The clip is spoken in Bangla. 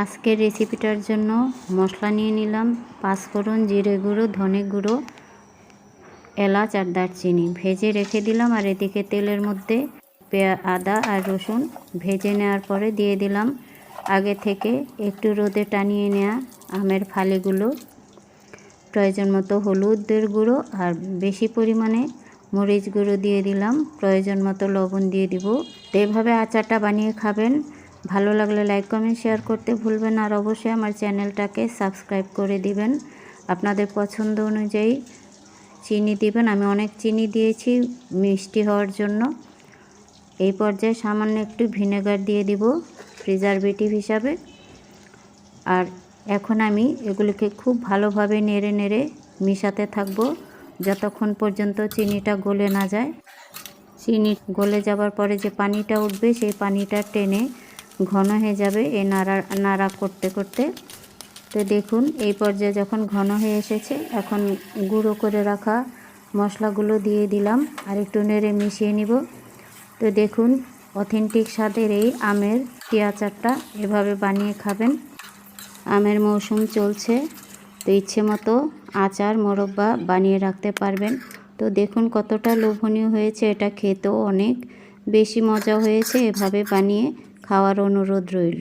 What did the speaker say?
আজকের রেসিপিটার জন্য মশলা নিয়ে নিলাম পাঁচফোড়ন, জিরে গুঁড়ো, ধনে গুঁড়ো, এলাচ আর দারচিনি ভেজে রেখে দিলাম। আর এদিকে তেলের মধ্যে আদা আর রসুন ভেজে নেওয়ার পরে দিয়ে দিলাম আগে থেকে একটু রোদে টানিয়ে নেওয়া আমের ফালিগুলো, প্রয়োজন মতো হলুদের গুঁড়ো আর বেশি পরিমাণে মরিচ গুঁড়ো দিয়ে দিলাম, প্রয়োজন মতো লবণ দিয়ে দিব। তো এভাবে আচারটা বানিয়ে খাবেন। ভালো লাগলে লাইক, কমেন্ট, শেয়ার করতে ভুলবেন। আর অবশ্যই আমার চ্যানেলটাকে সাবস্ক্রাইব করে দিবেন। আপনাদের পছন্দ অনুযায়ী চিনি দিবেন। আমি অনেক চিনি দিয়েছি মিষ্টি হওয়ার জন্য। এই পর্যায়ে সামান্য একটু ভিনেগার দিয়ে দিব প্রিজারভেটিভ হিসাবে। আর এখন আমি এগুলোকে খুব ভালোভাবে নেড়ে নেড়ে মিশাতে থাকব যতক্ষণ পর্যন্ত চিনিটা গলে না যায়। চিনি গলে যাবার পরে যে পানিটা উঠবে সেই পানিটা টেনে ঘন হয়ে যাবে এই নাড়া করতে করতে। তো দেখুন এই পর্যায়ে যখন ঘন হয়ে এসেছে, এখন গুঁড়ো করে রাখা মশলাগুলো দিয়ে দিলাম আর একটু নেড়ে মিশিয়ে নিব। তো দেখুন অথেন্টিক স্বাদের এই আমের আচারটা এভাবে বানিয়ে খাবেন। আমের মৌসুম চলছে, তো ইচ্ছে মতো আচার মোরব্বা বানিয়ে রাখতে পারবেন। তো দেখুন কতটা লোভনীয় হয়েছে, এটা খেতেও অনেক বেশি মজা হয়েছে। এভাবে বানিয়ে খাওয়ার অনুরোধ রইল।